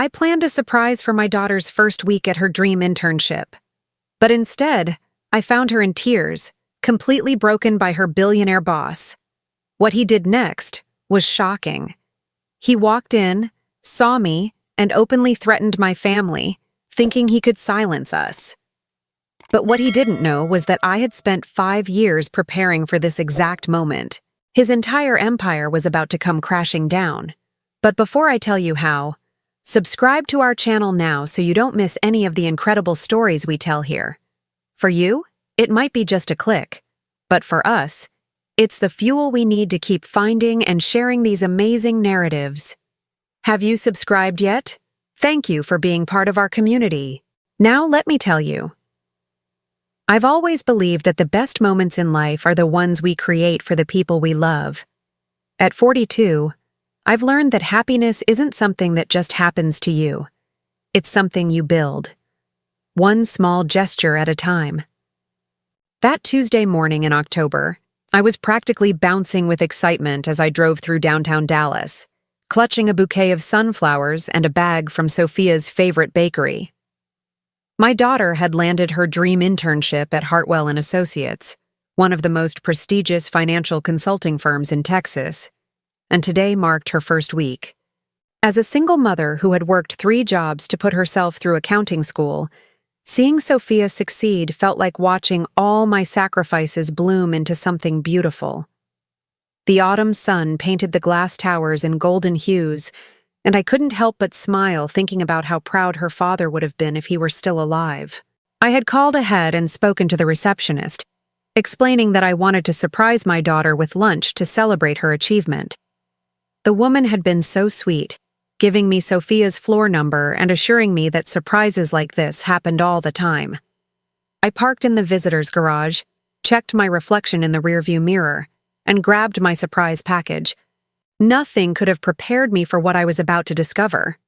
I planned a surprise for my daughter's first week at her dream internship. But instead, I found her in tears, completely broken by her billionaire boss. What he did next was shocking. He walked in, saw me, and openly threatened my family, thinking he could silence us. But what he didn't know was that I had spent 5 years preparing for this exact moment. His entire empire was about to come crashing down. But before I tell you how, subscribe to our channel now so you don't miss any of the incredible stories we tell here. For you, it might be just a click. But for us, it's the fuel we need to keep finding and sharing these amazing narratives. Have you subscribed yet? Thank you for being part of our community. Now let me tell you. I've always believed that the best moments in life are the ones we create for the people we love. At 42, I've learned that happiness isn't something that just happens to you. It's something you build. One small gesture at a time. That Tuesday morning in October, I was practically bouncing with excitement as I drove through downtown Dallas, clutching a bouquet of sunflowers and a bag from Sophia's favorite bakery. My daughter had landed her dream internship at Hartwell & Associates, one of the most prestigious financial consulting firms in Texas, and today marked her first week. As a single mother who had worked 3 jobs to put herself through accounting school, seeing Sophia succeed felt like watching all my sacrifices bloom into something beautiful. The autumn sun painted the glass towers in golden hues, and I couldn't help but smile thinking about how proud her father would have been if he were still alive. I had called ahead and spoken to the receptionist, explaining that I wanted to surprise my daughter with lunch to celebrate her achievement. The woman had been so sweet, giving me Sophia's floor number and assuring me that surprises like this happened all the time. I parked in the visitor's garage, checked my reflection in the rearview mirror, and grabbed my surprise package. Nothing could have prepared me for what I was about to discover.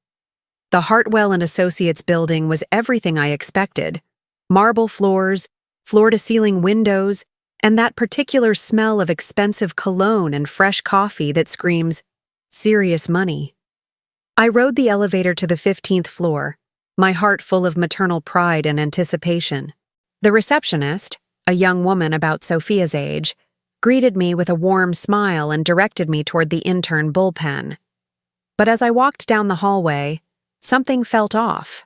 The Hartwell & Associates building was everything I expected. Marble floors, floor-to-ceiling windows, and that particular smell of expensive cologne and fresh coffee that screams, serious money. I rode the elevator to the 15th floor, my heart full of maternal pride and anticipation. The receptionist, a young woman about Sophia's age, greeted me with a warm smile and directed me toward the intern bullpen. But as I walked down the hallway, something felt off.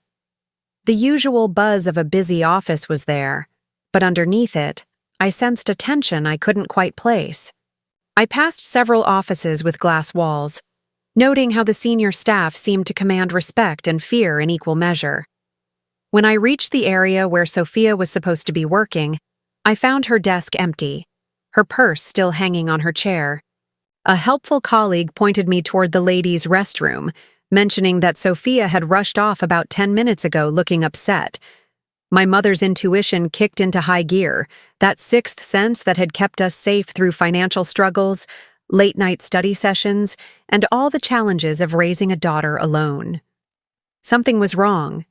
The usual buzz of a busy office was there, but underneath it, I sensed a tension I couldn't quite place. I passed several offices with glass walls, noting how the senior staff seemed to command respect and fear in equal measure. When I reached the area where Sophia was supposed to be working, I found her desk empty, her purse still hanging on her chair. A helpful colleague pointed me toward the ladies' restroom, mentioning that Sophia had rushed off about 10 minutes ago looking upset. My mother's intuition kicked into high gear, that sixth sense that had kept us safe through financial struggles, late-night study sessions, and all the challenges of raising a daughter alone. Something was wrong,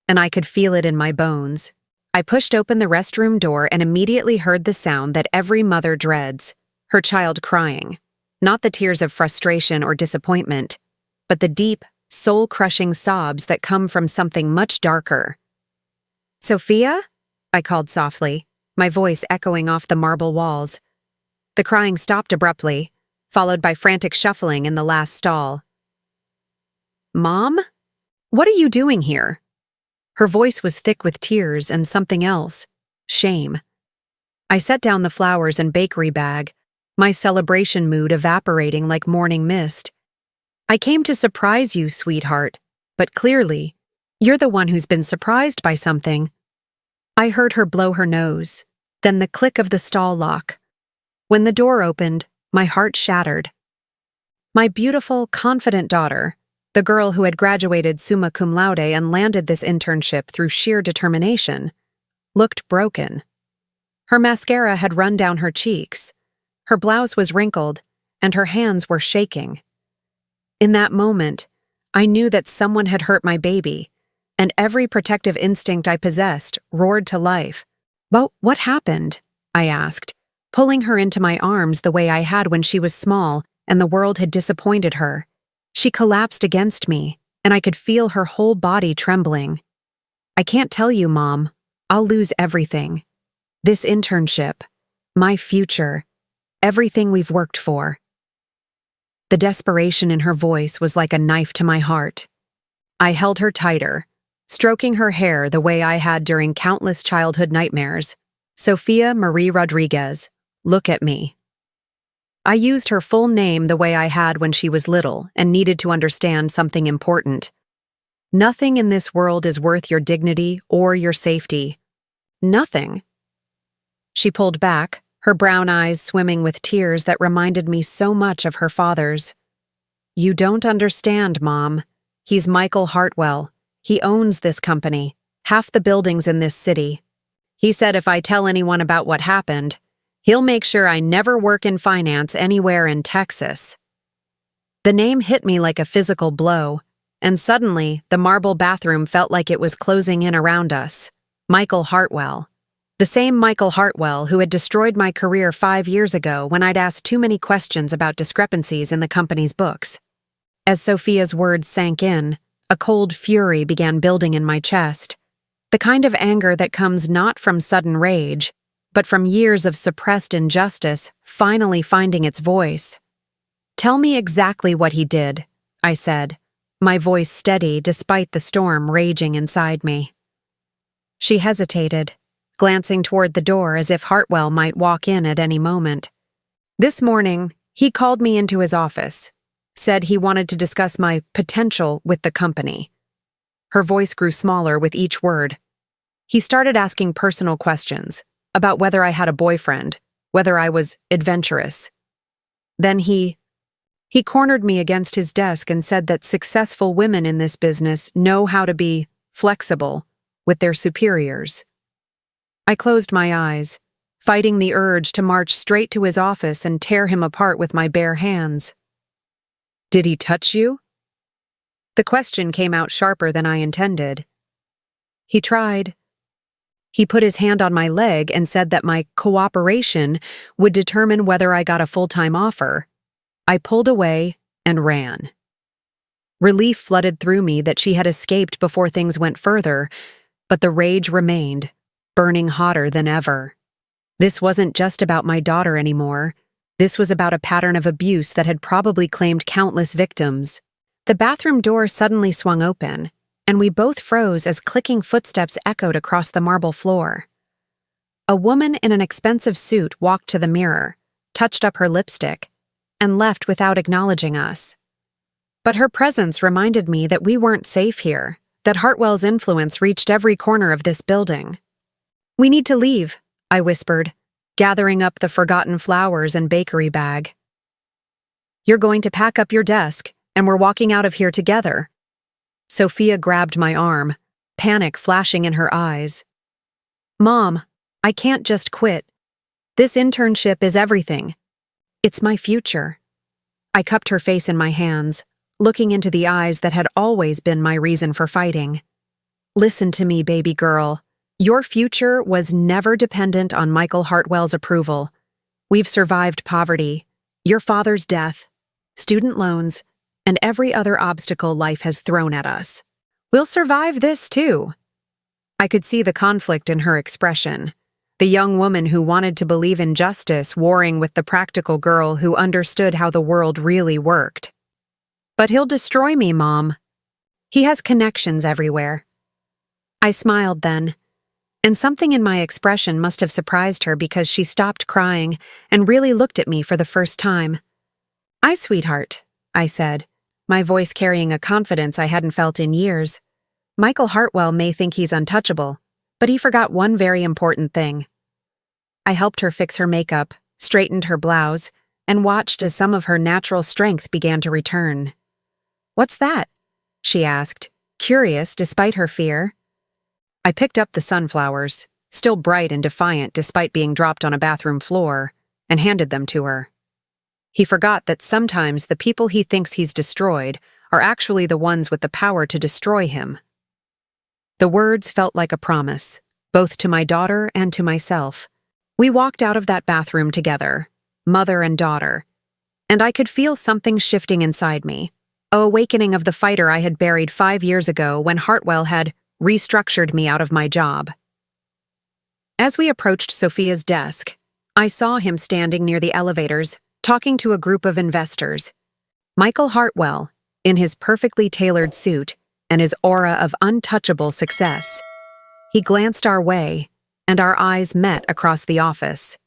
and I could feel it in my bones. I pushed open the restroom door and immediately heard the sound that every mother dreads, her child crying. Not the tears of frustration or disappointment, but the deep, soul-crushing sobs that come from something much darker. "Sophia?" I called softly, my voice echoing off the marble walls. The crying stopped abruptly, followed by frantic shuffling in the last stall. "Mom? What are you doing here?" Her voice was thick with tears and something else, shame. I set down the flowers and bakery bag, my celebration mood evaporating like morning mist. "I came to surprise you, sweetheart, but clearly, you're the one who's been surprised by something." I heard her blow her nose, then the click of the stall lock. When the door opened, my heart shattered. My beautiful, confident daughter, the girl who had graduated summa cum laude and landed this internship through sheer determination, looked broken. Her mascara had run down her cheeks, her blouse was wrinkled, and her hands were shaking. In that moment, I knew that someone had hurt my baby, and every protective instinct I possessed roared to life. "But what happened?" I asked, pulling her into my arms the way I had when she was small and the world had disappointed her. She collapsed against me, and I could feel her whole body trembling. "I can't tell you, Mom. I'll lose everything. This internship, my future, everything we've worked for." The desperation in her voice was like a knife to my heart. I held her tighter, stroking her hair the way I had during countless childhood nightmares. "Sophia Marie Rodriguez, look at me." I used her full name the way I had when she was little and needed to understand something important. Nothing in this world is worth your dignity or your safety. Nothing. She pulled back, her brown eyes swimming with tears that reminded me so much of her father's. "You don't understand, Mom. He's Michael Hartwell. He owns this company, half the buildings in this city. He said if I tell anyone about what happened, he'll make sure I never work in finance anywhere in Texas." The name hit me like a physical blow, and suddenly the marble bathroom felt like it was closing in around us. Michael Hartwell. The same Michael Hartwell who had destroyed my career 5 years ago when I'd asked too many questions about discrepancies in the company's books. As Sophia's words sank in, a cold fury began building in my chest, the kind of anger that comes not from sudden rage, but from years of suppressed injustice finally finding its voice. "Tell me exactly what he did," I said, my voice steady despite the storm raging inside me. She hesitated, glancing toward the door as if Hartwell might walk in at any moment. "This morning, he called me into his office, said he wanted to discuss my potential with the company." Her voice grew smaller with each word. "He started asking personal questions about whether I had a boyfriend, whether I was adventurous. Then he cornered me against his desk and said that successful women in this business know how to be flexible with their superiors." I closed my eyes, fighting the urge to march straight to his office and tear him apart with my bare hands. "Did he touch you?" The question came out sharper than I intended. "He tried. He put his hand on my leg and said that my cooperation would determine whether I got a full-time offer." I pulled away and ran. Relief flooded through me that she had escaped before things went further, but the rage remained, burning hotter than ever. This wasn't just about my daughter anymore. This was about a pattern of abuse that had probably claimed countless victims. The bathroom door suddenly swung open, and we both froze as clicking footsteps echoed across the marble floor. A woman in an expensive suit walked to the mirror, touched up her lipstick, and left without acknowledging us. But her presence reminded me that we weren't safe here, that Hartwell's influence reached every corner of this building. "We need to leave," I whispered, gathering up the forgotten flowers and bakery bag. "You're going to pack up your desk, and we're walking out of here together." Sophia grabbed my arm, panic flashing in her eyes. "Mom, I can't just quit. This internship is everything. It's my future." I cupped her face in my hands, looking into the eyes that had always been my reason for fighting. "Listen to me, baby girl. Your future was never dependent on Michael Hartwell's approval. We've survived poverty, your father's death, student loans, and every other obstacle life has thrown at us. We'll survive this too." I could see the conflict in her expression, the young woman who wanted to believe in justice warring with the practical girl who understood how the world really worked. "But he'll destroy me, Mom. He has connections everywhere." I smiled then, and something in my expression must have surprised her because she stopped crying and really looked at me for the first time. Sweetheart," I said, my voice carrying a confidence I hadn't felt in years. "Michael Hartwell may think he's untouchable, but he forgot one very important thing." I helped her fix her makeup, straightened her blouse, and watched as some of her natural strength began to return. "What's that?" she asked, curious despite her fear. I picked up the sunflowers, still bright and defiant despite being dropped on a bathroom floor, and handed them to her. He forgot that sometimes the people he thinks he's destroyed are actually the ones with the power to destroy him. The words felt like a promise, both to my daughter and to myself. We walked out of that bathroom together, mother and daughter, and I could feel something shifting inside me, a awakening of the fighter I had buried 5 years ago when Hartwell had restructured me out of my job. As we approached Sophia's desk, I saw him standing near the elevators, talking to a group of investors. Michael Hartwell, in his perfectly tailored suit and his aura of untouchable success. He glanced our way, and our eyes met across the office.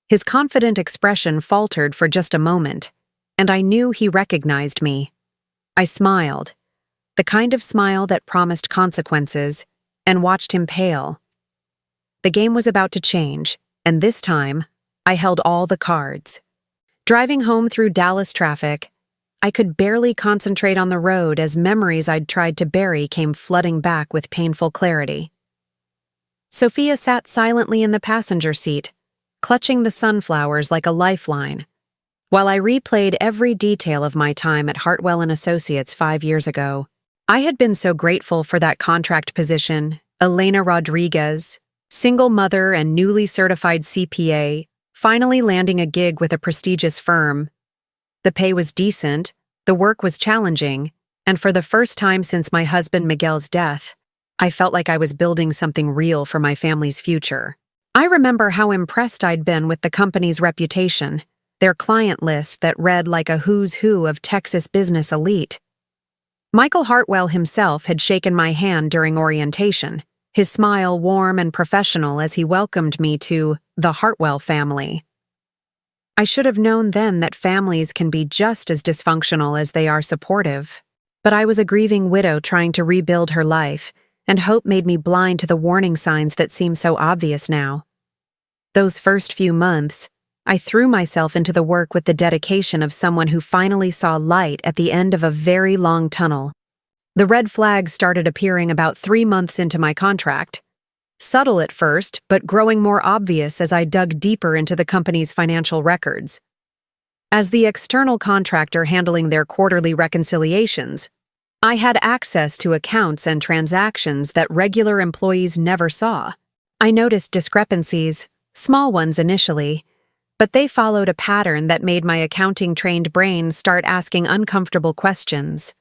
His confident expression faltered for just a moment, and I knew he recognized me. I smiled, the kind of smile that promised consequences, and watched him pale. The game was about to change, and this time, I held all the cards. Driving home through Dallas traffic, I could barely concentrate on the road as memories I'd tried to bury came flooding back with painful clarity. Sophia sat silently in the passenger seat, clutching the sunflowers like a lifeline, while I replayed every detail of my time at Hartwell & Associates 5 years ago. I had been so grateful for that contract position, Elena Rodriguez, single mother and newly certified CPA, finally landing a gig with a prestigious firm. The pay was decent, the work was challenging, and for the first time since my husband Miguel's death, I felt like I was building something real for my family's future. I remember how impressed I'd been with the company's reputation, their client list that read like a who's who of Texas business elite. Michael Hartwell himself had shaken my hand during orientation, his smile warm and professional as he welcomed me to the Hartwell family. I should have known then that families can be just as dysfunctional as they are supportive, but I was a grieving widow trying to rebuild her life, and hope made me blind to the warning signs that seem so obvious now. Those first few months, I threw myself into the work with the dedication of someone who finally saw light at the end of a very long tunnel. The red flags started appearing about 3 months into my contract. Subtle at first, but growing more obvious as I dug deeper into the company's financial records. As the external contractor handling their quarterly reconciliations, I had access to accounts and transactions that regular employees never saw. I noticed discrepancies, small ones initially, but they followed a pattern that made my accounting-trained brain start asking uncomfortable questions.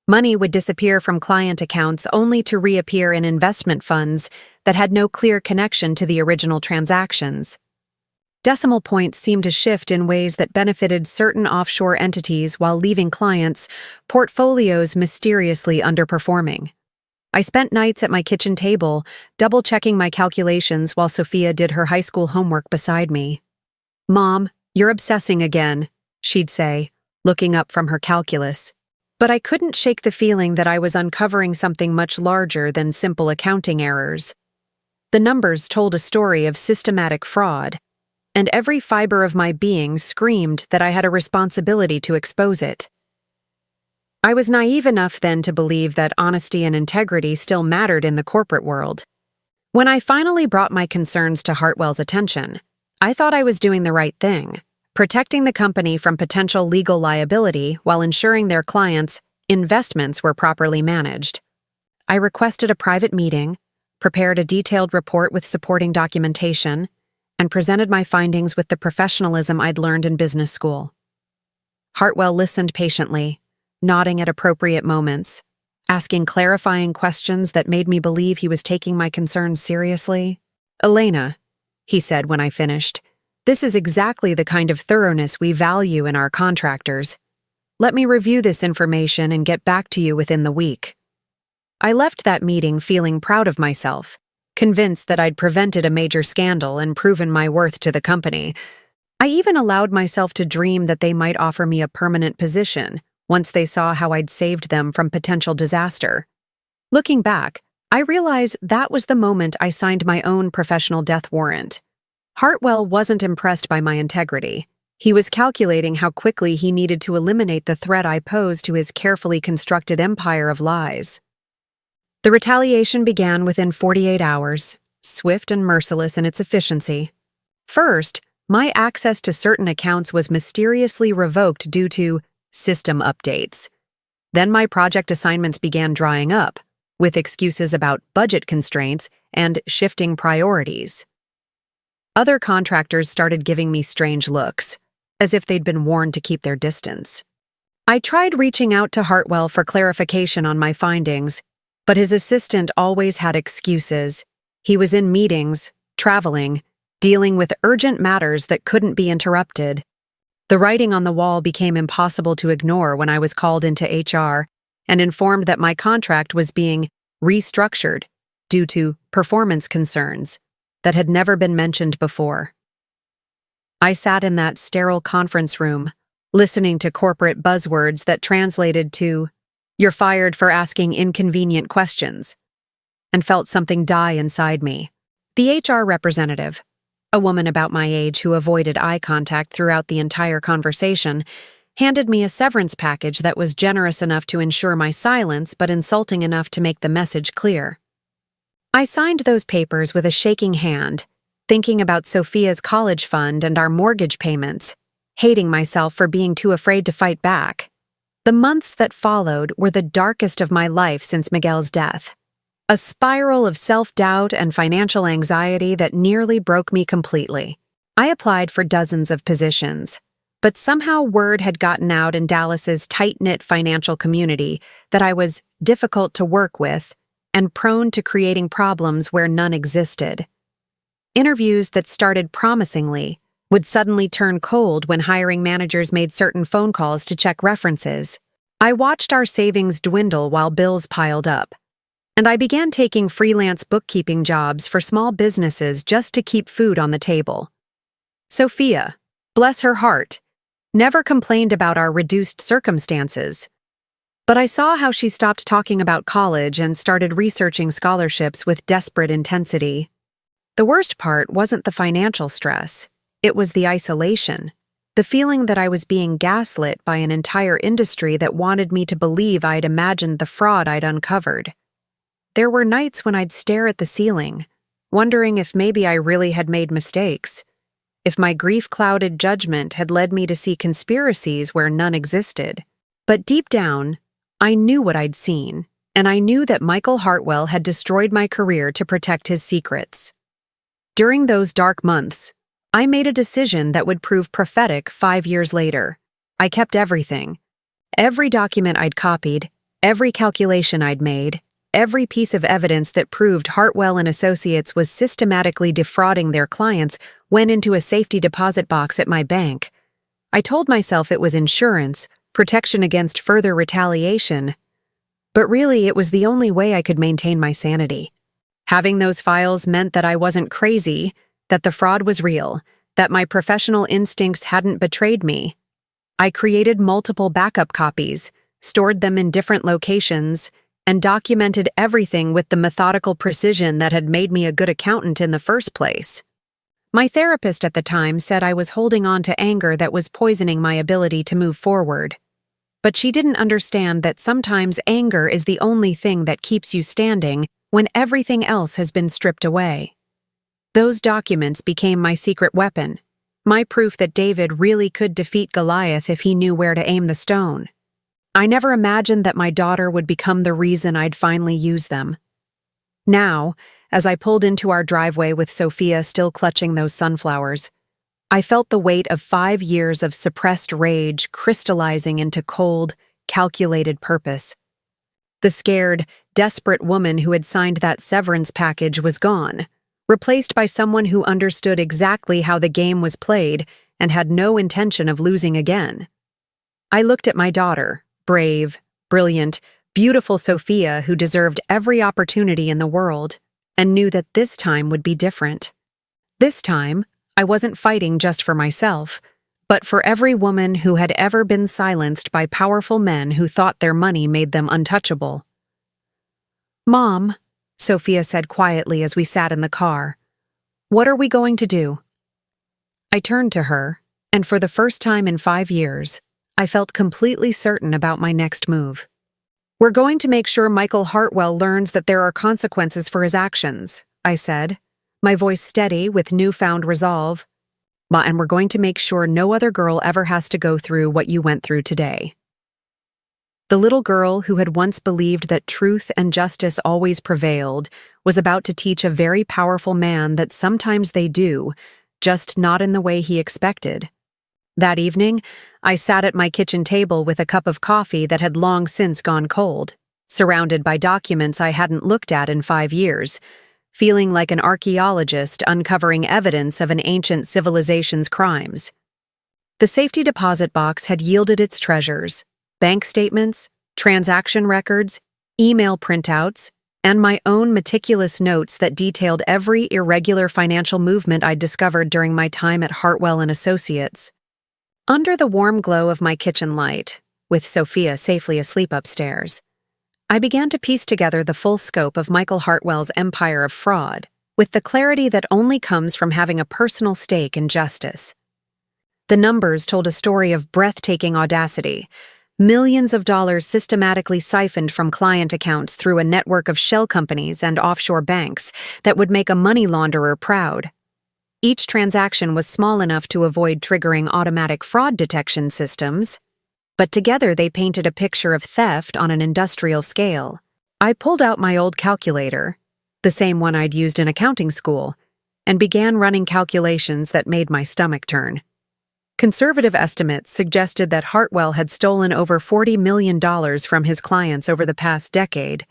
Money would disappear from client accounts only to reappear in investment funds that had no clear connection to the original transactions. Decimal points seemed to shift in ways that benefited certain offshore entities while leaving clients' portfolios mysteriously underperforming. I spent nights at my kitchen table, double-checking my calculations while Sophia did her high school homework beside me. "Mom, you're obsessing again," she'd say, looking up from her calculus. But I couldn't shake the feeling that I was uncovering something much larger than simple accounting errors. The numbers told a story of systematic fraud, and every fiber of my being screamed that I had a responsibility to expose it. I was naive enough then to believe that honesty and integrity still mattered in the corporate world. When I finally brought my concerns to Hartwell's attention, I thought I was doing the right thing, protecting the company from potential legal liability while ensuring their clients' investments were properly managed. I requested a private meeting, prepared a detailed report with supporting documentation, and presented my findings with the professionalism I'd learned in business school. Hartwell listened patiently, nodding at appropriate moments, asking clarifying questions that made me believe he was taking my concerns seriously. "Elena," he said when I finished, "this is exactly the kind of thoroughness we value in our contractors. Let me review this information and get back to you within the week." I left that meeting feeling proud of myself, convinced that I'd prevented a major scandal and proven my worth to the company. I even allowed myself to dream that they might offer me a permanent position once they saw how I'd saved them from potential disaster. Looking back, I realize that was the moment I signed my own professional death warrant. Hartwell wasn't impressed by my integrity. He was calculating how quickly he needed to eliminate the threat I posed to his carefully constructed empire of lies. The retaliation began within 48 hours, swift and merciless in its efficiency. First, my access to certain accounts was mysteriously revoked due to system updates. Then my project assignments began drying up, with excuses about budget constraints and shifting priorities. Other contractors started giving me strange looks, as if they'd been warned to keep their distance. I tried reaching out to Hartwell for clarification on my findings, but his assistant always had excuses. He was in meetings, traveling, dealing with urgent matters that couldn't be interrupted. The writing on the wall became impossible to ignore when I was called into HR and informed that my contract was being restructured due to performance concerns that had never been mentioned before. I sat in that sterile conference room, listening to corporate buzzwords that translated to, "You're fired for asking inconvenient questions," and felt something die inside me. The HR representative, a woman about my age who avoided eye contact throughout the entire conversation, handed me a severance package that was generous enough to ensure my silence but insulting enough to make the message clear. I signed those papers with a shaking hand, thinking about Sophia's college fund and our mortgage payments, hating myself for being too afraid to fight back. The months that followed were the darkest of my life since Miguel's death. A spiral of self-doubt and financial anxiety that nearly broke me completely. I applied for dozens of positions, but somehow word had gotten out in Dallas's tight-knit financial community that I was difficult to work with and prone to creating problems where none existed. Interviews that started promisingly would suddenly turn cold when hiring managers made certain phone calls to check references. I watched our savings dwindle while bills piled up, and I began taking freelance bookkeeping jobs for small businesses just to keep food on the table. Sophia, bless her heart, never complained about our reduced circumstances. But I saw how she stopped talking about college and started researching scholarships with desperate intensity. The worst part wasn't the financial stress, it was the isolation, the feeling that I was being gaslit by an entire industry that wanted me to believe I'd imagined the fraud I'd uncovered. There were nights when I'd stare at the ceiling, wondering if maybe I really had made mistakes, if my grief-clouded judgment had led me to see conspiracies where none existed. But deep down, I knew what I'd seen, and I knew that Michael Hartwell had destroyed my career to protect his secrets. During those dark months, I made a decision that would prove prophetic 5 years later. I kept everything. Every document I'd copied, every calculation I'd made, every piece of evidence that proved Hartwell and Associates was systematically defrauding their clients went into a safety deposit box at my bank. I told myself it was insurance, protection against further retaliation, but really it was the only way I could maintain my sanity. Having those files meant that I wasn't crazy, that the fraud was real, that my professional instincts hadn't betrayed me. I created multiple backup copies, stored them in different locations, and documented everything with the methodical precision that had made me a good accountant in the first place. My therapist at the time said I was holding on to anger that was poisoning my ability to move forward. But she didn't understand that sometimes anger is the only thing that keeps you standing when everything else has been stripped away. Those documents became my secret weapon, my proof that David really could defeat Goliath if he knew where to aim the stone. I never imagined that my daughter would become the reason I'd finally use them. Now, as I pulled into our driveway with Sophia still clutching those sunflowers, I felt the weight of 5 years of suppressed rage crystallizing into cold, calculated purpose. The scared, desperate woman who had signed that severance package was gone, replaced by someone who understood exactly how the game was played and had no intention of losing again. I looked at my daughter, brave, brilliant, beautiful Sophia who deserved every opportunity in the world, and knew that this time would be different. This time, I wasn't fighting just for myself, but for every woman who had ever been silenced by powerful men who thought their money made them untouchable. "Mom," Sophia said quietly as we sat in the car, "what are we going to do?" I turned to her, and for the first time in 5 years, I felt completely certain about my next move. "We're going to make sure Michael Hartwell learns that there are consequences for his actions," I said, my voice steady with newfound resolve. "And we're going to make sure no other girl ever has to go through what you went through today." The little girl who had once believed that truth and justice always prevailed was about to teach a very powerful man that sometimes they do, just not in the way he expected. That evening, I sat at my kitchen table with a cup of coffee that had long since gone cold, surrounded by documents I hadn't looked at in 5 years, feeling like an archaeologist uncovering evidence of an ancient civilization's crimes. The safety deposit box had yielded its treasures: bank statements, transaction records, email printouts, and my own meticulous notes that detailed every irregular financial movement I'd discovered during my time at Hartwell and Associates. Under the warm glow of my kitchen light, with Sophia safely asleep upstairs, I began to piece together the full scope of Michael Hartwell's empire of fraud, with the clarity that only comes from having a personal stake in justice. The numbers told a story of breathtaking audacity: millions of dollars systematically siphoned from client accounts through a network of shell companies and offshore banks that would make a money launderer proud. Each transaction was small enough to avoid triggering automatic fraud detection systems, but together they painted a picture of theft on an industrial scale. I pulled out my old calculator, the same one I'd used in accounting school, and began running calculations that made my stomach turn. Conservative estimates suggested that Hartwell had stolen over $40 million from his clients over the past decade,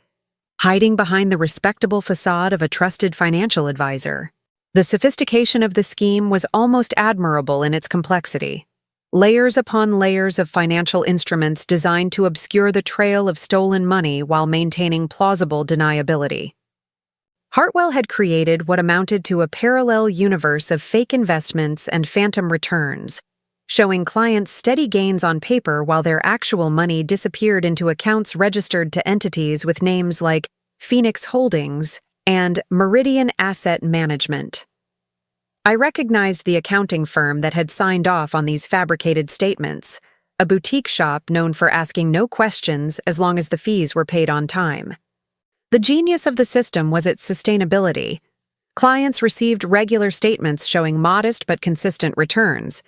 hiding behind the respectable facade of a trusted financial advisor. The sophistication of the scheme was almost admirable in its complexity. Layers upon layers of financial instruments designed to obscure the trail of stolen money while maintaining plausible deniability. Hartwell had created what amounted to a parallel universe of fake investments and phantom returns, showing clients steady gains on paper while their actual money disappeared into accounts registered to entities with names like Phoenix Holdings and Meridian Asset Management. I recognized the accounting firm that had signed off on these fabricated statements, a boutique shop known for asking no questions as long as the fees were paid on time. The genius of the system was its sustainability. Clients received regular statements showing modest but consistent returns,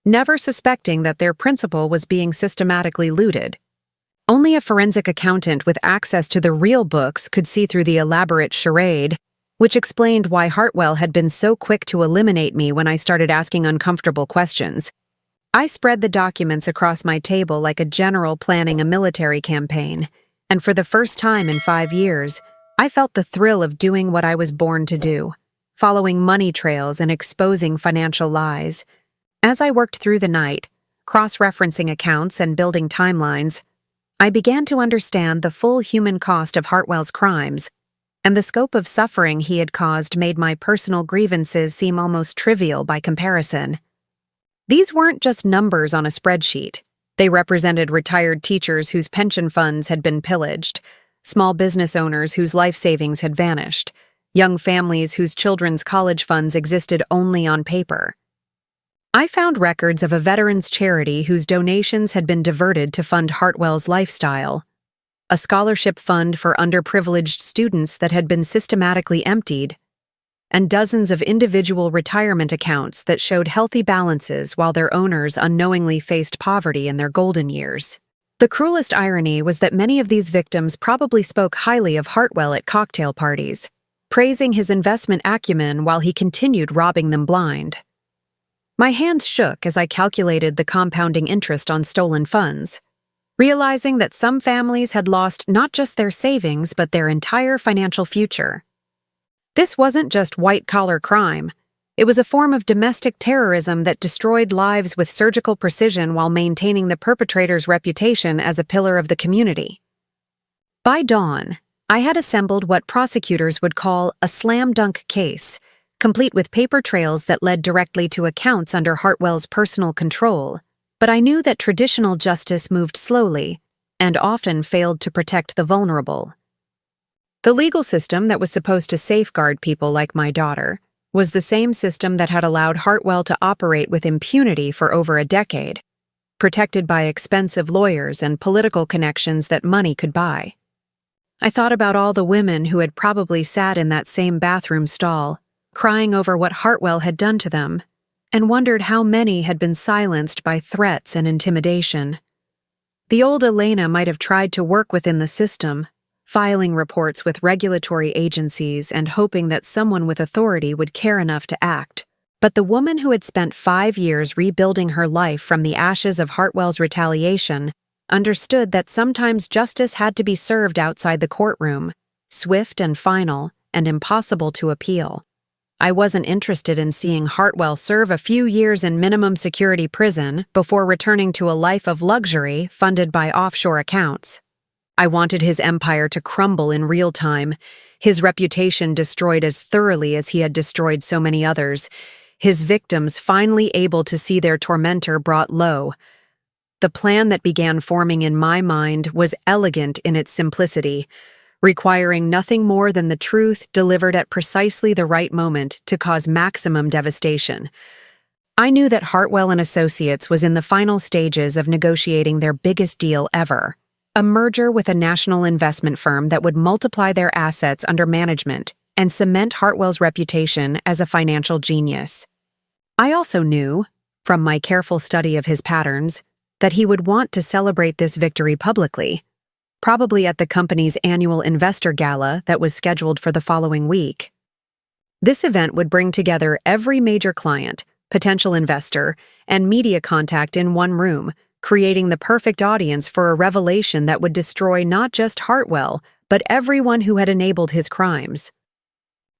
never suspecting that their principal was being systematically looted. Only a forensic accountant with access to the real books could see through the elaborate charade, which explained why Hartwell had been so quick to eliminate me when I started asking uncomfortable questions. I spread the documents across my table like a general planning a military campaign, and for the first time in 5 years, I felt the thrill of doing what I was born to do, following money trails and exposing financial lies. As I worked through the night, cross-referencing accounts and building timelines, I began to understand the full human cost of Hartwell's crimes, and the scope of suffering he had caused made my personal grievances seem almost trivial by comparison. These weren't just numbers on a spreadsheet. They represented retired teachers whose pension funds had been pillaged, small business owners whose life savings had vanished, young families whose children's college funds existed only on paper. I found records of a veterans' charity whose donations had been diverted to fund Hartwell's lifestyle, a scholarship fund for underprivileged students that had been systematically emptied, and dozens of individual retirement accounts that showed healthy balances while their owners unknowingly faced poverty in their golden years. The cruelest irony was that many of these victims probably spoke highly of Hartwell at cocktail parties, praising his investment acumen while he continued robbing them blind. My hands shook as I calculated the compounding interest on stolen funds, realizing that some families had lost not just their savings but their entire financial future. This wasn't just white-collar crime. It was a form of domestic terrorism that destroyed lives with surgical precision while maintaining the perpetrator's reputation as a pillar of the community. By dawn, I had assembled what prosecutors would call a slam-dunk case, complete with paper trails that led directly to accounts under Hartwell's personal control, but I knew that traditional justice moved slowly and often failed to protect the vulnerable. The legal system that was supposed to safeguard people like my daughter was the same system that had allowed Hartwell to operate with impunity for over a decade, protected by expensive lawyers and political connections that money could buy. I thought about all the women who had probably sat in that same bathroom stall, crying over what Hartwell had done to them, and wondered how many had been silenced by threats and intimidation. The old Elena might have tried to work within the system, filing reports with regulatory agencies and hoping that someone with authority would care enough to act. But the woman who had spent 5 years rebuilding her life from the ashes of Hartwell's retaliation understood that sometimes justice had to be served outside the courtroom, swift and final, and impossible to appeal. I wasn't interested in seeing Hartwell serve a few years in minimum security prison before returning to a life of luxury funded by offshore accounts. I wanted his empire to crumble in real time, his reputation destroyed as thoroughly as he had destroyed so many others, his victims finally able to see their tormentor brought low. The plan that began forming in my mind was elegant in its simplicity, requiring nothing more than the truth delivered at precisely the right moment to cause maximum devastation. I knew that Hartwell & Associates was in the final stages of negotiating their biggest deal ever, a merger with a national investment firm that would multiply their assets under management and cement Hartwell's reputation as a financial genius. I also knew, from my careful study of his patterns, that he would want to celebrate this victory publicly, probably at the company's annual investor gala that was scheduled for the following week. This event would bring together every major client, potential investor, and media contact in one room, creating the perfect audience for a revelation that would destroy not just Hartwell, but everyone who had enabled his crimes.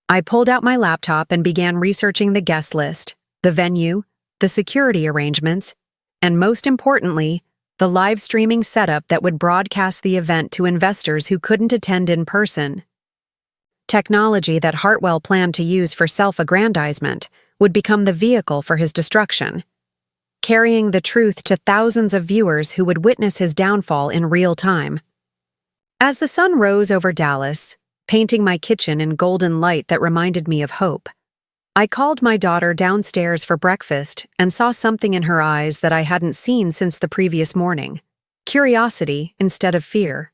I pulled out my laptop and began researching the guest list, the venue, the security arrangements, and most importantly, the live streaming setup that would broadcast the event to investors who couldn't attend in person. Technology that Hartwell planned to use for self-aggrandizement would become the vehicle for his destruction, carrying the truth to thousands of viewers who would witness his downfall in real time. As the sun rose over Dallas, painting my kitchen in golden light that reminded me of hope, I called my daughter downstairs for breakfast and saw something in her eyes that I hadn't seen since the previous morning. Curiosity instead of fear.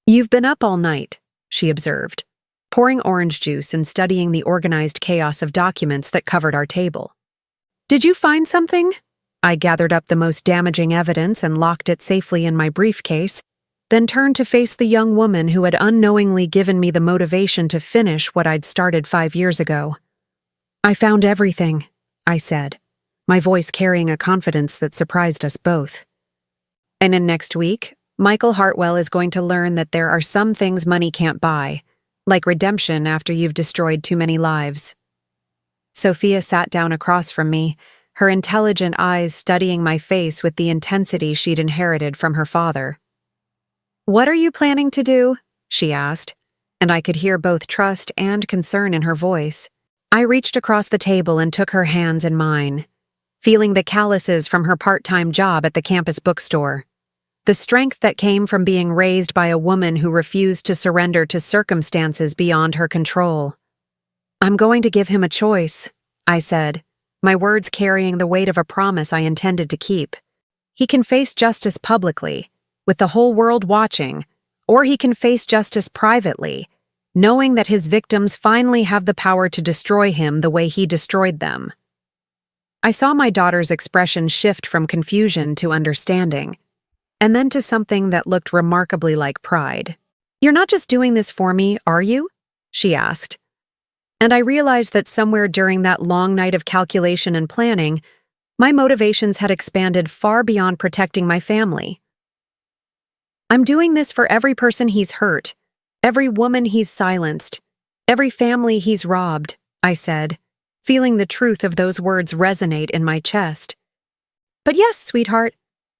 "You've been up all night," she observed, pouring orange juice and studying the organized chaos of documents that covered our table. "Did you find something?" I gathered up the most damaging evidence and locked it safely in my briefcase, then turned to face the young woman who had unknowingly given me the motivation to finish what I'd started 5 years ago. "I found everything," I said, my voice carrying a confidence that surprised us both. "And in next week, Michael Hartwell is going to learn that there are some things money can't buy, like redemption after you've destroyed too many lives." Sophia sat down across from me, her intelligent eyes studying my face with the intensity she'd inherited from her father. "What are you planning to do?" she asked, and I could hear both trust and concern in her voice. I reached across the table and took her hands in mine, feeling the calluses from her part-time job at the campus bookstore, the strength that came from being raised by a woman who refused to surrender to circumstances beyond her control. "I'm going to give him a choice," I said, my words carrying the weight of a promise I intended to keep. "He can face justice publicly, with the whole world watching, or he can face justice privately, knowing that his victims finally have the power to destroy him the way he destroyed them." I saw my daughter's expression shift from confusion to understanding, and then to something that looked remarkably like pride. "You're not just doing this for me, are you?" she asked. And I realized that somewhere during that long night of calculation and planning, my motivations had expanded far beyond protecting my family. "I'm doing this for every person he's hurt, every woman he's silenced, every family he's robbed," I said, feeling the truth of those words resonate in my chest. "But yes, sweetheart,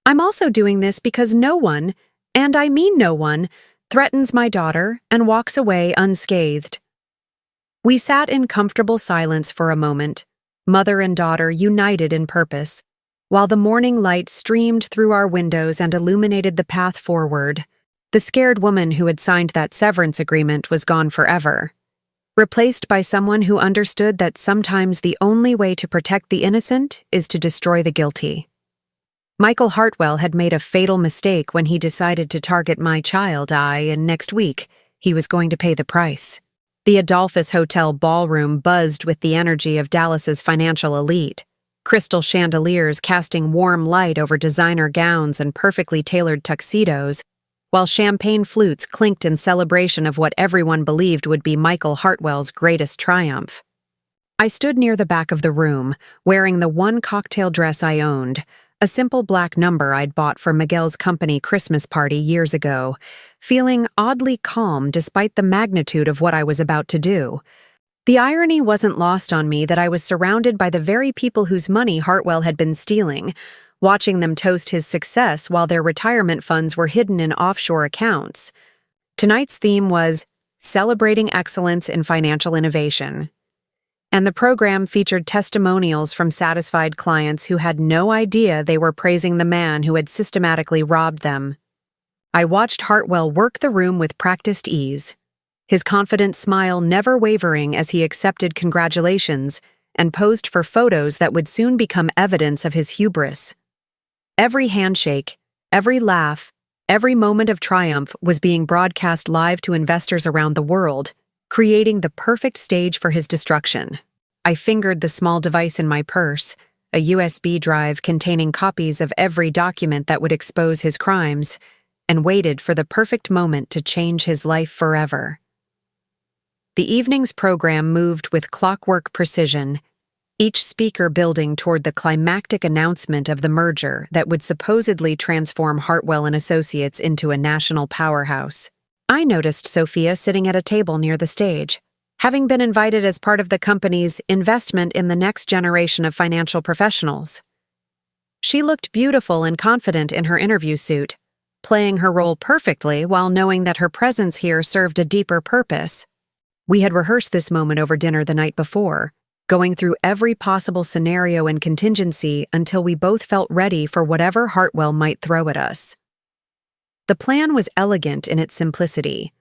I'm also doing this because no one, and I mean no one, threatens my daughter and walks away unscathed." We sat in comfortable silence for a moment, mother and daughter united in purpose, while the morning light streamed through our windows and illuminated the path forward. The scared woman who had signed that severance agreement was gone forever, replaced by someone who understood that sometimes the only way to protect the innocent is to destroy the guilty. Michael Hartwell had made a fatal mistake when he decided to target my child, and next week, he was going to pay the price. The Adolphus Hotel ballroom buzzed with the energy of Dallas's financial elite, crystal chandeliers casting warm light over designer gowns and perfectly tailored tuxedos, while champagne flutes clinked in celebration of what everyone believed would be Michael Hartwell's greatest triumph. I stood near the back of the room, wearing the one cocktail dress I owned, a simple black number I'd bought for Miguel's company Christmas party years ago, feeling oddly calm despite the magnitude of what I was about to do. The irony wasn't lost on me that I was surrounded by the very people whose money Hartwell had been stealing, watching them toast his success while their retirement funds were hidden in offshore accounts. Tonight's theme was Celebrating Excellence in Financial Innovation, and the program featured testimonials from satisfied clients who had no idea they were praising the man who had systematically robbed them. I watched Hartwell work the room with practiced ease, his confident smile never wavering as he accepted congratulations and posed for photos that would soon become evidence of his hubris. Every handshake, every laugh, every moment of triumph was being broadcast live to investors around the world, creating the perfect stage for his destruction. I fingered the small device in my purse, a USB drive containing copies of every document that would expose his crimes, and waited for the perfect moment to change his life forever. The evening's program moved with clockwork precision, each speaker building toward the climactic announcement of the merger that would supposedly transform Hartwell and Associates into a national powerhouse. I noticed Sophia sitting at a table near the stage, having been invited as part of the company's investment in the next generation of financial professionals. She looked beautiful and confident in her interview suit, playing her role perfectly while knowing that her presence here served a deeper purpose. We had rehearsed this moment over dinner the night before, going through every possible scenario and contingency until we both felt ready for whatever Hartwell might throw at us. The plan was elegant in its simplicity.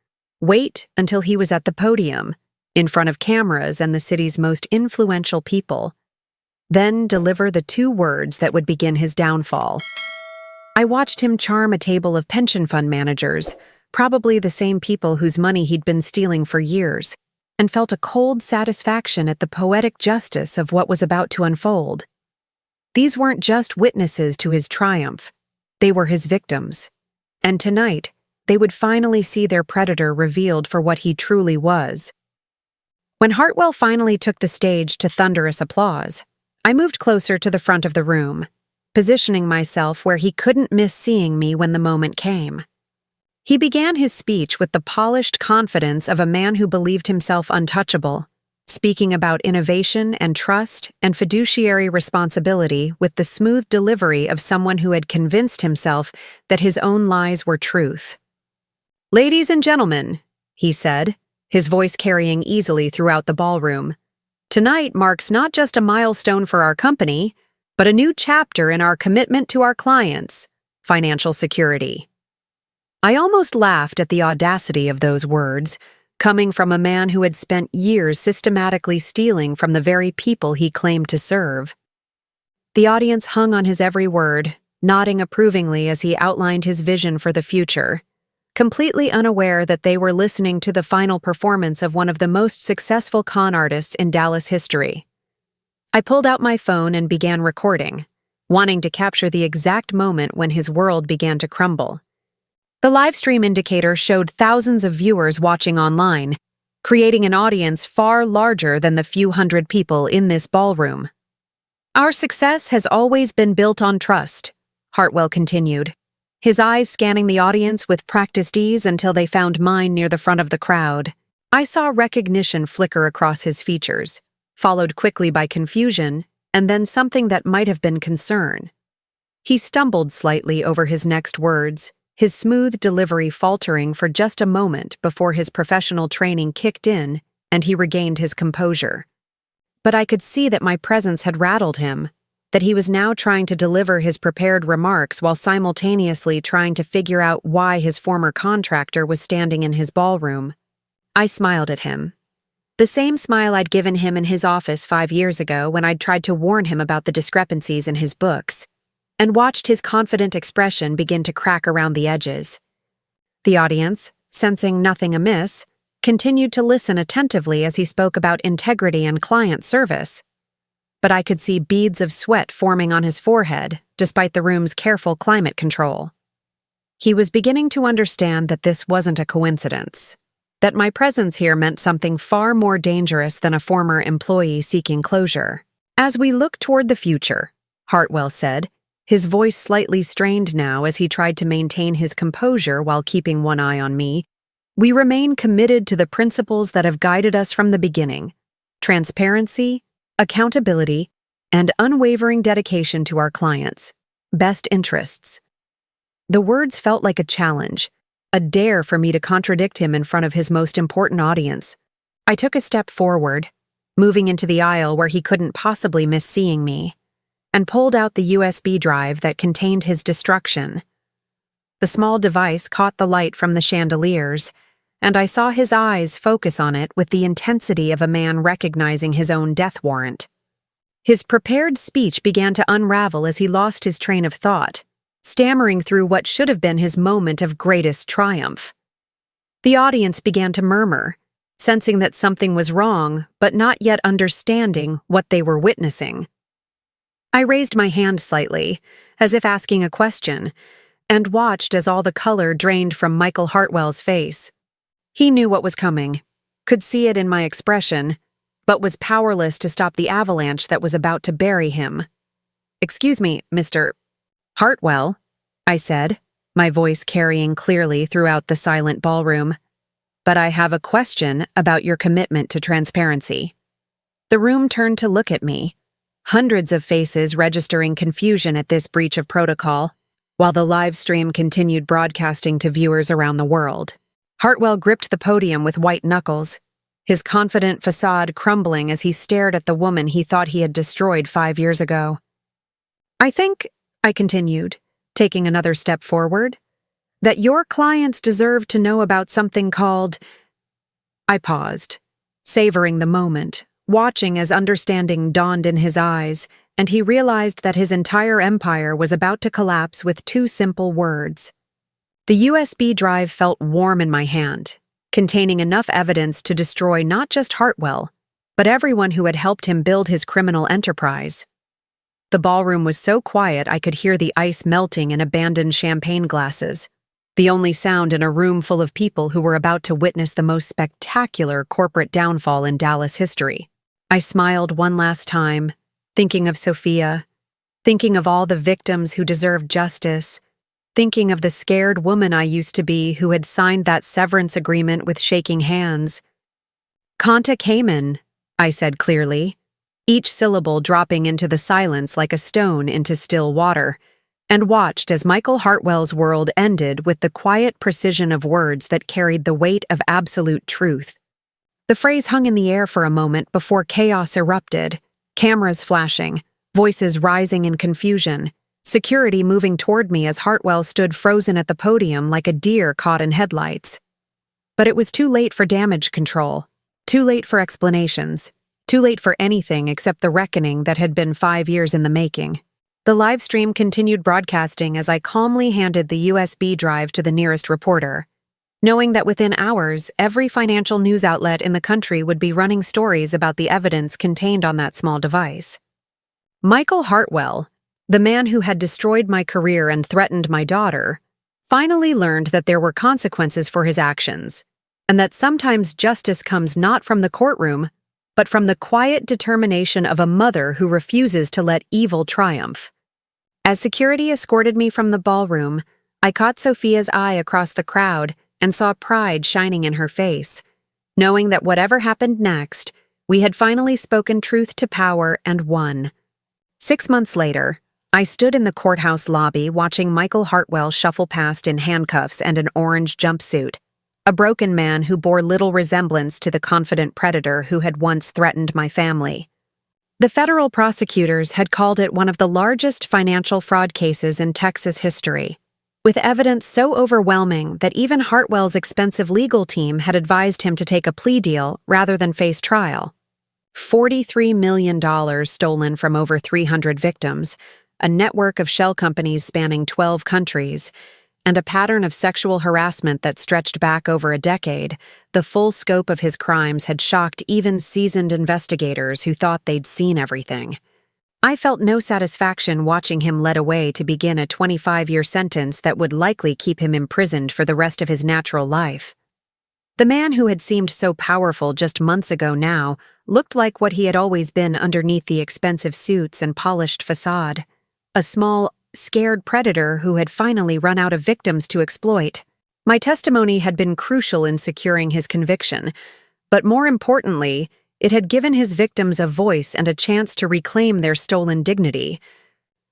Wait until he was at the podium, in front of cameras and the city's most influential people. Then deliver the 2 words that would begin his downfall. I watched him charm a table of pension fund managers, probably the same people whose money he'd been stealing for years, and felt a cold satisfaction at the poetic justice of what was about to unfold. These weren't just witnesses to his triumph, they were his victims. And tonight, they would finally see their predator revealed for what he truly was. When Hartwell finally took the stage to thunderous applause, I moved closer to the front of the room, positioning myself where he couldn't miss seeing me when the moment came. He began his speech with the polished confidence of a man who believed himself untouchable, speaking about innovation and trust and fiduciary responsibility with the smooth delivery of someone who had convinced himself that his own lies were truth. "Ladies and gentlemen," he said, his voice carrying easily throughout the ballroom, "tonight marks not just a milestone for our company, but a new chapter in our commitment to our clients, financial security." I almost laughed at the audacity of those words, coming from a man who had spent years systematically stealing from the very people he claimed to serve. The audience hung on his every word, nodding approvingly as he outlined his vision for the future, completely unaware that they were listening to the final performance of one of the most successful con artists in Dallas history. I pulled out my phone and began recording, wanting to capture the exact moment when his world began to crumble. The livestream indicator showed thousands of viewers watching online, creating an audience far larger than the few hundred people in this ballroom. "Our success has always been built on trust," Hartwell continued, his eyes scanning the audience with practiced ease until they found mine near the front of the crowd. I saw recognition flicker across his features, followed quickly by confusion, and then something that might have been concern. He stumbled slightly over his next words, his smooth delivery faltering for just a moment before his professional training kicked in and he regained his composure. But I could see that my presence had rattled him, that he was now trying to deliver his prepared remarks while simultaneously trying to figure out why his former contractor was standing in his ballroom. I smiled at him. The same smile I'd given him in his office 5 years ago when I'd tried to warn him about the discrepancies in his books, and watched his confident expression begin to crack around the edges. The audience, sensing nothing amiss, continued to listen attentively as he spoke about integrity and client service. But I could see beads of sweat forming on his forehead, despite the room's careful climate control. He was beginning to understand that this wasn't a coincidence. that my presence here meant something far more dangerous than a former employee seeking closure. As we look toward the future, Hartwell said, his voice slightly strained now as he tried to maintain his composure while keeping one eye on me, we remain committed to the principles that have guided us from the beginning: transparency, accountability, and unwavering dedication to our clients' best interests. The words felt like a challenge, a dare for me to contradict him in front of his most important audience. I took a step forward, moving into the aisle where he couldn't possibly miss seeing me, and pulled out the USB drive that contained his destruction. The small device caught the light from the chandeliers, and I saw his eyes focus on it with the intensity of a man recognizing his own death warrant. His prepared speech began to unravel as he lost his train of thought, stammering through what should have been his moment of greatest triumph. The audience began to murmur, sensing that something was wrong, but not yet understanding what they were witnessing. I raised my hand slightly, as if asking a question, and watched as all the color drained from Michael Hartwell's face. He knew what was coming, could see it in my expression, but was powerless to stop the avalanche that was about to bury him. "Excuse me, Mr. Hartwell," I said, my voice carrying clearly throughout the silent ballroom, "but I have a question about your commitment to transparency." The room turned to look at me, hundreds of faces registering confusion at this breach of protocol, while the live stream continued broadcasting to viewers around the world. Hartwell gripped the podium with white knuckles, his confident facade crumbling as he stared at the woman he thought he had destroyed 5 years ago. "I think," I continued, taking another step forward, "that your clients deserve to know about something called—" I paused, savoring the moment, watching as understanding dawned in his eyes, and he realized that his entire empire was about to collapse with 2 simple words. The USB drive felt warm in my hand, containing enough evidence to destroy not just Hartwell, but everyone who had helped him build his criminal enterprise. The ballroom was so quiet I could hear the ice melting in abandoned champagne glasses, the only sound in a room full of people who were about to witness the most spectacular corporate downfall in Dallas history. I smiled one last time, thinking of Sophia, thinking of all the victims who deserved justice, thinking of the scared woman I used to be who had signed that severance agreement with shaking hands. "Conta Cayman," I said clearly, each syllable dropping into the silence like a stone into still water, and watched as Michael Hartwell's world ended with the quiet precision of words that carried the weight of absolute truth. The phrase hung in the air for a moment before chaos erupted, cameras flashing, voices rising in confusion, security moving toward me as Hartwell stood frozen at the podium like a deer caught in headlights. But it was too late for damage control, too late for explanations, too late for anything except the reckoning that had been 5 years in the making. The live stream continued broadcasting as I calmly handed the USB drive to the nearest reporter, knowing that within hours, every financial news outlet in the country would be running stories about the evidence contained on that small device. Michael Hartwell, the man who had destroyed my career and threatened my daughter, finally learned that there were consequences for his actions, and that sometimes justice comes not from the courtroom, but from the quiet determination of a mother who refuses to let evil triumph. As security escorted me from the ballroom, I caught Sophia's eye across the crowd and saw pride shining in her face, knowing that whatever happened next, we had finally spoken truth to power and won. 6 months later, I stood in the courthouse lobby watching Michael Hartwell shuffle past in handcuffs and an orange jumpsuit, a broken man who bore little resemblance to the confident predator who had once threatened my family. The federal prosecutors had called it one of the largest financial fraud cases in Texas history, with evidence so overwhelming that even Hartwell's expensive legal team had advised him to take a plea deal rather than face trial. $43 million stolen from over 300 victims, a network of shell companies spanning 12 countries, and a pattern of sexual harassment that stretched back over a decade, the full scope of his crimes had shocked even seasoned investigators who thought they'd seen everything. I felt no satisfaction watching him led away to begin a 25-year sentence that would likely keep him imprisoned for the rest of his natural life. The man who had seemed so powerful just months ago now looked like what he had always been underneath the expensive suits and polished facade. A small, scared predator who had finally run out of victims to exploit. My testimony had been crucial in securing his conviction, but more importantly, it had given his victims a voice and a chance to reclaim their stolen dignity.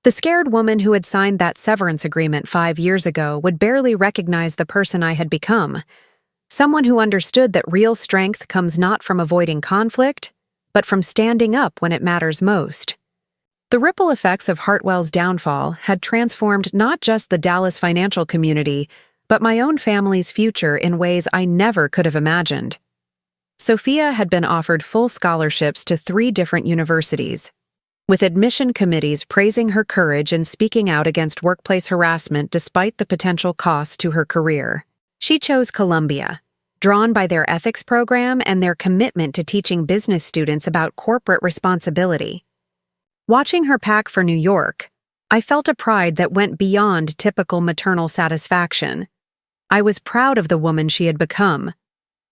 The scared woman who had signed that severance agreement 5 years ago would barely recognize the person I had become. Someone who understood that real strength comes not from avoiding conflict, but from standing up when it matters most. The ripple effects of Hartwell's downfall had transformed not just the Dallas financial community, but my own family's future in ways I never could have imagined. Sophia had been offered full scholarships to 3 different universities, with admission committees praising her courage in speaking out against workplace harassment despite the potential costs to her career. She chose Columbia, drawn by their ethics program and their commitment to teaching business students about corporate responsibility. Watching her pack for New York, I felt a pride that went beyond typical maternal satisfaction. I was proud of the woman she had become,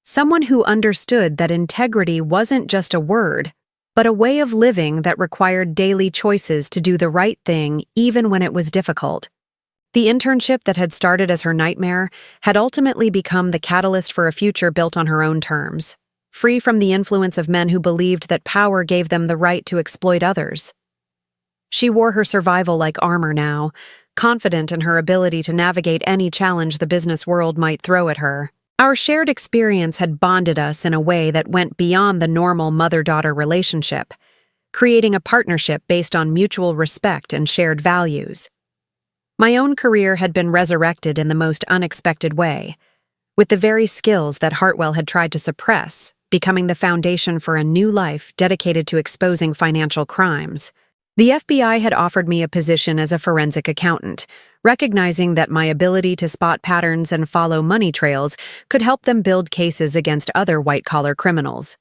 someone who understood that integrity wasn't just a word, but a way of living that required daily choices to do the right thing even when it was difficult. The internship that had started as her nightmare had ultimately become the catalyst for a future built on her own terms, free from the influence of men who believed that power gave them the right to exploit others. She wore her survival like armor now, confident in her ability to navigate any challenge the business world might throw at her. Our shared experience had bonded us in a way that went beyond the normal mother-daughter relationship, creating a partnership based on mutual respect and shared values. My own career had been resurrected in the most unexpected way, with the very skills that Hartwell had tried to suppress, becoming the foundation for a new life dedicated to exposing financial crimes. The FBI had offered me a position as a forensic accountant, recognizing that my ability to spot patterns and follow money trails could help them build cases against other white-collar criminals.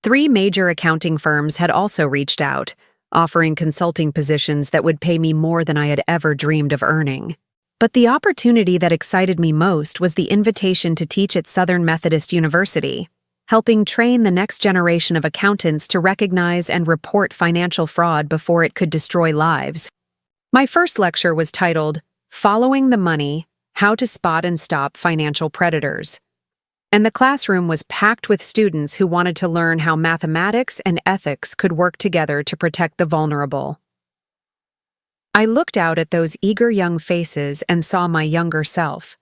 3 major accounting firms had also reached out, offering consulting positions that would pay me more than I had ever dreamed of earning. But the opportunity that excited me most was the invitation to teach at Southern Methodist University, helping train the next generation of accountants to recognize and report financial fraud before it could destroy lives. My first lecture was titled, "Following the Money: How to Spot and Stop Financial Predators." And the classroom was packed with students who wanted to learn how mathematics and ethics could work together to protect the vulnerable. I looked out at those eager young faces and saw my younger self,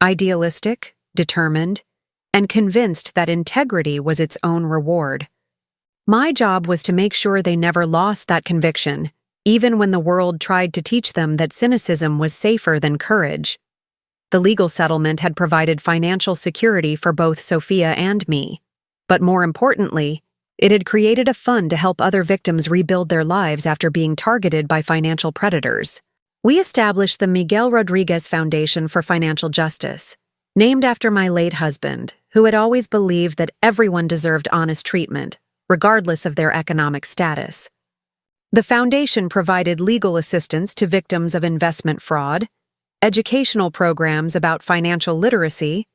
idealistic, determined, and convinced that integrity was its own reward. My job was to make sure they never lost that conviction, even when the world tried to teach them that cynicism was safer than courage. The legal settlement had provided financial security for both Sophia and me, but more importantly, it had created a fund to help other victims rebuild their lives after being targeted by financial predators. We established the Miguel Rodriguez Foundation for Financial Justice, named after my late husband, who had always believed that everyone deserved honest treatment, regardless of their economic status. The foundation provided legal assistance to victims of investment fraud, educational programs about financial literacy,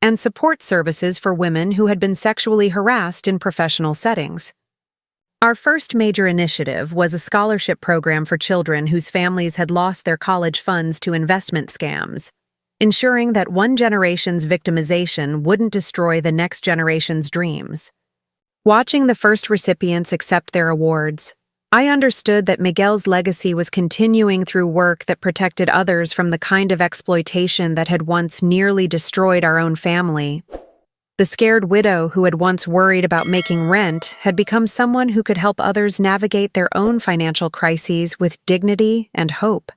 and support services for women who had been sexually harassed in professional settings. Our first major initiative was a scholarship program for children whose families had lost their college funds to investment scams, ensuring that one generation's victimization wouldn't destroy the next generation's dreams. Watching the first recipients accept their awards, I understood that Miguel's legacy was continuing through work that protected others from the kind of exploitation that had once nearly destroyed our own family. The scared widow who had once worried about making rent had become someone who could help others navigate their own financial crises with dignity and hope.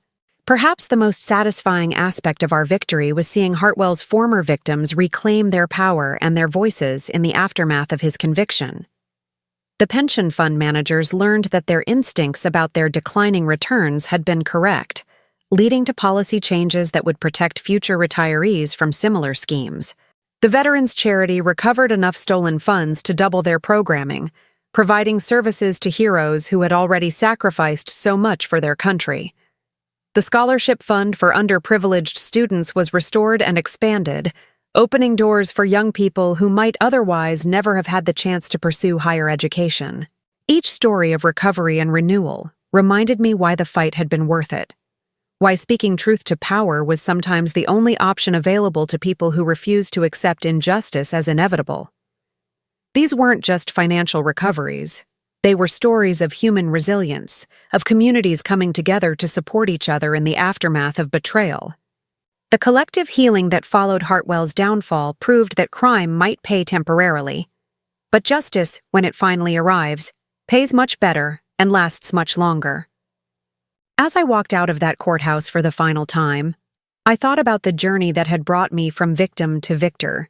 Perhaps the most satisfying aspect of our victory was seeing Hartwell's former victims reclaim their power and their voices in the aftermath of his conviction. The pension fund managers learned that their instincts about their declining returns had been correct, leading to policy changes that would protect future retirees from similar schemes. The Veterans Charity recovered enough stolen funds to double their programming, providing services to heroes who had already sacrificed so much for their country. The scholarship fund for underprivileged students was restored and expanded, opening doors for young people who might otherwise never have had the chance to pursue higher education. Each story of recovery and renewal reminded me why the fight had been worth it, why speaking truth to power was sometimes the only option available to people who refused to accept injustice as inevitable. These weren't just financial recoveries. They were stories of human resilience, of communities coming together to support each other in the aftermath of betrayal. The collective healing that followed Hartwell's downfall proved that crime might pay temporarily, but justice, when it finally arrives, pays much better and lasts much longer. As I walked out of that courthouse for the final time, I thought about the journey that had brought me from victim to victor.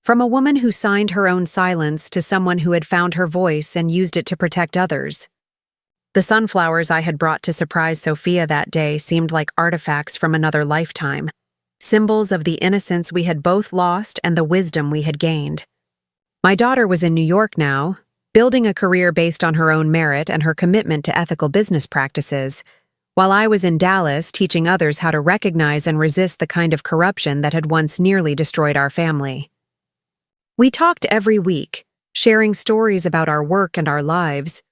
From a woman who signed her own silence to someone who had found her voice and used it to protect others. The sunflowers I had brought to surprise Sophia that day seemed like artifacts from another lifetime, symbols of the innocence we had both lost and the wisdom we had gained. My daughter was in New York now, building a career based on her own merit and her commitment to ethical business practices, while I was in Dallas teaching others how to recognize and resist the kind of corruption that had once nearly destroyed our family. We talked every week, sharing stories about our work and our lives,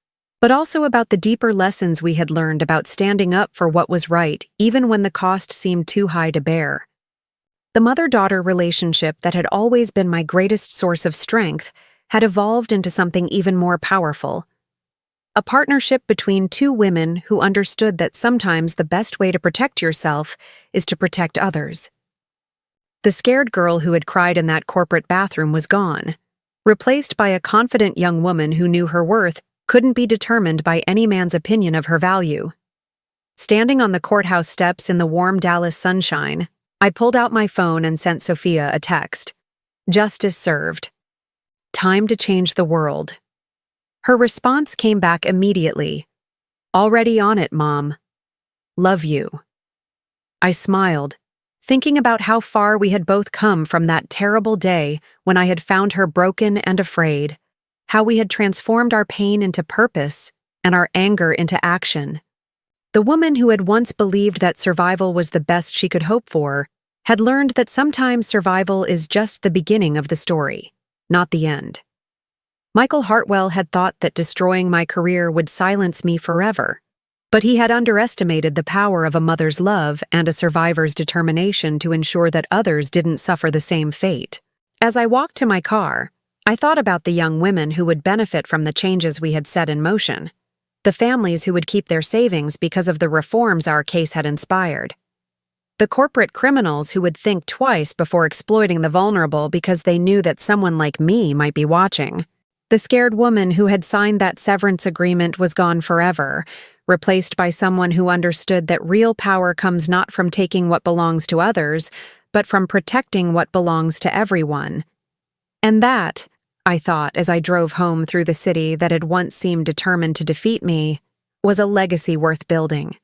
but also about the deeper lessons we had learned about standing up for what was right, even when the cost seemed too high to bear. The mother-daughter relationship that had always been my greatest source of strength had evolved into something even more powerful. A partnership between two women who understood that sometimes the best way to protect yourself is to protect others. The scared girl who had cried in that corporate bathroom was gone, replaced by a confident young woman who knew her worth couldn't be determined by any man's opinion of her value. Standing on the courthouse steps in the warm Dallas sunshine, I pulled out my phone and sent Sophia a text. Justice served. Time to change the world. Her response came back immediately. Already on it, Mom. Love you. I smiled, thinking about how far we had both come from that terrible day when I had found her broken and afraid, how we had transformed our pain into purpose and our anger into action. The woman who had once believed that survival was the best she could hope for had learned that sometimes survival is just the beginning of the story, not the end. Michael Hartwell had thought that destroying my career would silence me forever, but he had underestimated the power of a mother's love and a survivor's determination to ensure that others didn't suffer the same fate. As I walked to my car, I thought about the young women who would benefit from the changes we had set in motion, the families who would keep their savings because of the reforms our case had inspired, the corporate criminals who would think twice before exploiting the vulnerable because they knew that someone like me might be watching. The scared woman who had signed that severance agreement was gone forever, replaced by someone who understood that real power comes not from taking what belongs to others, but from protecting what belongs to everyone. And that, I thought as I drove home through the city that had once seemed determined to defeat me, was a legacy worth building.